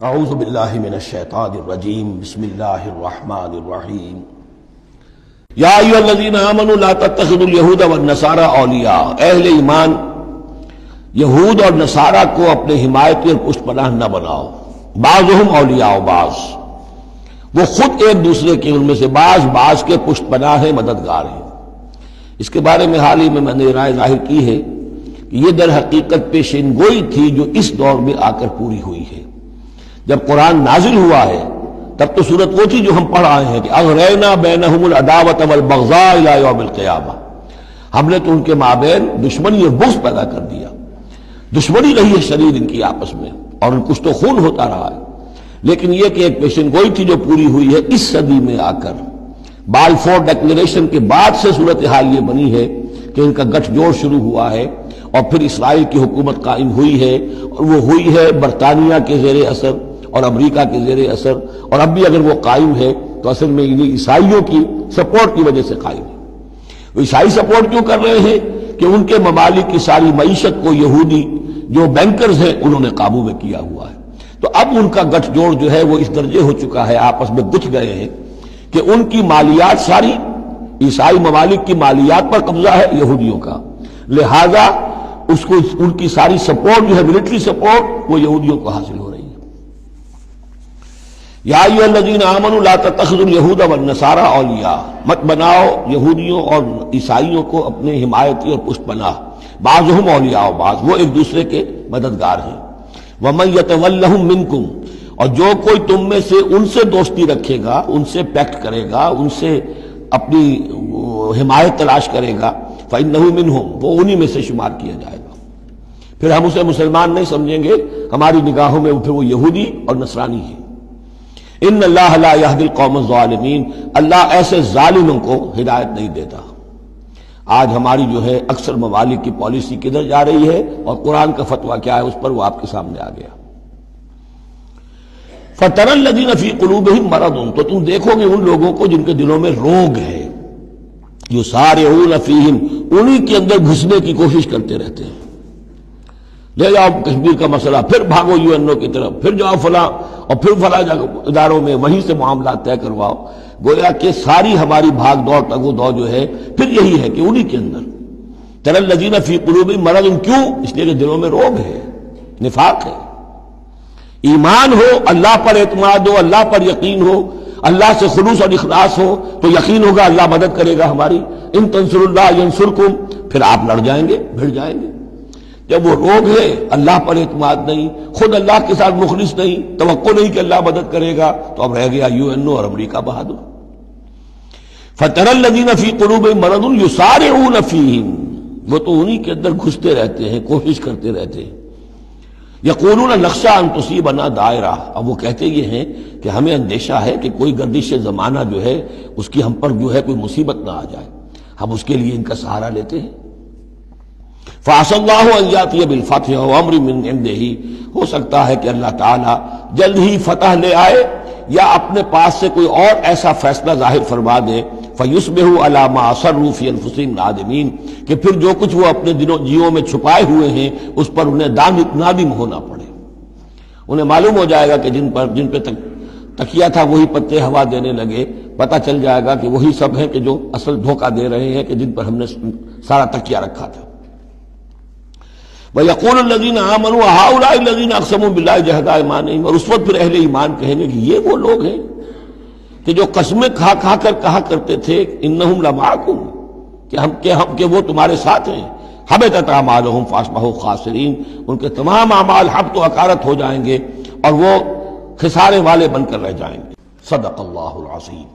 اعوذ باللہ من الشیطان الرجیم بسم اللہ الرحمن الرحیم یا ایھا الذین آمنوا لا تتخذوا اليہود والنصارى اولیاء، اہل ایمان یہود اور نصارہ کو اپنے حمایتی اور پشت پناہ نہ بناؤ۔ بعضهم اولیاء بعض، وہ خود ایک دوسرے کے ان میں سے بعض کے پشت پناہ ہیں، مددگار ہیں۔ اس کے بارے میں حال ہی میں نے رائے ظاہر کی ہے کہ یہ در حقیقت پیشین گوئی تھی جو اس دور میں آ کر پوری ہوئی ہے۔ جب قرآن نازل ہوا ہے تب تو صورت وہ تھی جو ہم پڑھ آئے ہیں کہ اغرینا بینہم العداوۃ والبغضاء الی یوم القیامہ، ہم نے تو ان کے مابین دشمنی اور بغض پیدا کر دیا، دشمنی رہی ہے شدید ان کی آپس میں، اور ان کچھ تو خون ہوتا رہا ہے، لیکن یہ کہ ایک پیشن گوئی تھی جو پوری ہوئی ہے اس صدی میں آ کر۔ بالفور ڈکلیریشن کے بعد سے صورتحال یہ بنی ہے کہ ان کا گٹھ جوڑ شروع ہوا ہے، اور پھر اسرائیل کی حکومت قائم ہوئی ہے، اور وہ ہوئی ہے برطانیہ کے زیر اثر اور امریکہ کے زیر اثر، اور اب بھی اگر وہ قائم ہے تو اصل میں انہیں عیسائیوں کی سپورٹ کی وجہ سے قائم ہے۔ وہ عیسائی سپورٹ کیوں کر رہے ہیں کہ ان کے ممالک کی ساری معیشت کو یہودی جو بینکرز ہیں انہوں نے قابو میں کیا ہوا ہے، تو اب ان کا گٹھ جوڑ جو ہے وہ اس درجے ہو چکا ہے، آپس میں گتھ گئے ہیں کہ ان کی مالیات ساری عیسائی ممالک کی مالیات پر قبضہ ہے یہودیوں کا، لہذا اس کو ان کی ساری سپورٹ جو ہے ملٹری سپورٹ وہ یہودیوں کو حاصل ہو رہی ہے۔ یا ایھا الذین آمنوا لا تتخذوا اليہود والنصارى اولیاء، مت بناؤ یہودیوں اور عیسائیوں کو اپنے حمایتی اور پشت پناہ، بعضهم اولیاء بعض، وہ ایک دوسرے کے مددگار ہیں۔ ومن یتولھم منکم، اور جو کوئی تم میں سے ان سے دوستی رکھے گا، ان سے پیکٹ کرے گا، ان سے اپنی حمایت تلاش کرے گا، فإنہ منہم، وہ انہی میں سے شمار کیا جائے گا۔ پھر ہم اسے مسلمان نہیں سمجھیں گے، ہماری نگاہوں میں پھر وہ یہودی اور نصرانی ہے۔ ان اللہ لا یہدی القوم الظالمین، اللہ ایسے ظالموں کو ہدایت نہیں دیتا۔ آج ہماری جو ہے اکثر ممالک کی پالیسی کدھر جا رہی ہے اور قرآن کا فتویٰ کیا ہے اس پر وہ آپ کے سامنے آ گیا۔ فَتَرَى الَّذِينَ فِي قُلُوبِهِم مَرَضٌ، تو تم دیکھو گے ان لوگوں کو جن کے دلوں میں روگ ہے، یُسَارِعُونَ فِيهِم، انہی کے اندر گھسنے کی کوشش کرتے رہتے ہیں۔ لے جاؤ کشمیر کا مسئلہ، پھر بھاگو UN کی طرف، پھر جاؤ فلاں اور پھر فلاں اداروں میں، وہیں سے معاملات طے کرواؤ۔ گویا کہ ساری ہماری بھاگ دوڑ تگ و دو جو ہے پھر یہی ہے کہ انہی کے اندر تَرَى الَّذِينَ فِي قُلُوبِهِم مَرَضٌ، کیوں؟ اس لیے کہ دلوں میں روگ ہے، نفاق ہے۔ ایمان ہو، اللہ پر اعتماد ہو، اللہ پر یقین ہو، اللہ سے خلوص اور اخلاص ہو تو یقین ہوگا اللہ مدد کرے گا ہماری۔ ان تنصروا اللہ ینصرکم، پھر آپ لڑ جائیں گے، بھڑ جائیں گے۔ جب وہ روگ ہے، اللہ پر اعتماد نہیں، خود اللہ کے ساتھ مخلص نہیں، توقع نہیں کہ اللہ مدد کرے گا، تو اب رہ گیا UN اور امریکہ بہادر۔ فَتَرَى الَّذِينَ فِي قُلُوبِهِم مَرَضٌ يُسَارِعُونَ فِيهِم، وہ تو انہی کے اندر گھستے رہتے ہیں، کوشش کرتے رہتے ہیں۔ یقولون نخشی ان تصیبنا دائرہ، اب وہ کہتے یہ ہیں کہ ہمیں اندیشہ ہے کہ کوئی گردش زمانہ جو ہے اس کی ہم پر جو ہے کوئی مصیبت نہ آ جائے، ہم اس کے لیے ان کا سہارا لیتے ہیں۔ فَعَسَى اللَّهُ أَن يَأْتِيَ بِالْفَتْحِ وَأَمْرٍ مِّنْ عِندِهِ، ہو سکتا ہے کہ اللہ تعالیٰ جلد ہی فتح لے آئے یا اپنے پاس سے کوئی اور ایسا فیصلہ ظاہر فرما دے، فَيُصْبِحُوا عَلَىٰ مَا أَصَرُّوا فِي أَنفُسِهِمْ نَادِمِينَ، کہ پھر جو کچھ وہ اپنے جیوں میں چھپائے ہوئے ہیں اس پر انہیں نادم ہونا پڑے۔ انہیں معلوم ہو جائے گا کہ جن پہ تکیہ تھا وہی پتے ہوا دینے لگے، پتہ چل جائے گا کہ وہی سب ہیں کہ جو اصل دھوکہ دے رہے ہیں، کہ جن پر ہم نے سارا تکیہ رکھا تھا۔ وَيَقُولُ الَّذِينَ آمَنُوا هَؤُلَاءِ الَّذِينَ أَقْسَمُوا بِاللَّهِ جَهْدَ أَيْمَانِهِمْ، اور اس وقت پھر اہل ایمان کہیں گے کہ یہ وہ لوگ ہیں کہ جو قسمیں کھا کھا کر کہا کرتے تھے اِنَّهُمْ لَمَعَكُمْ، کہ وہ تمہارے ساتھ ہیں۔ حَبِطَتْ أَعْمَالُهُمْ فَأَصْبَحُوا خَاسِرِينَ، ان کے تمام اعمال حبط و اکارت ہو جائیں گے اور وہ خسارے والے بن کر رہ جائیں گے۔ صدق اللہ العظیم۔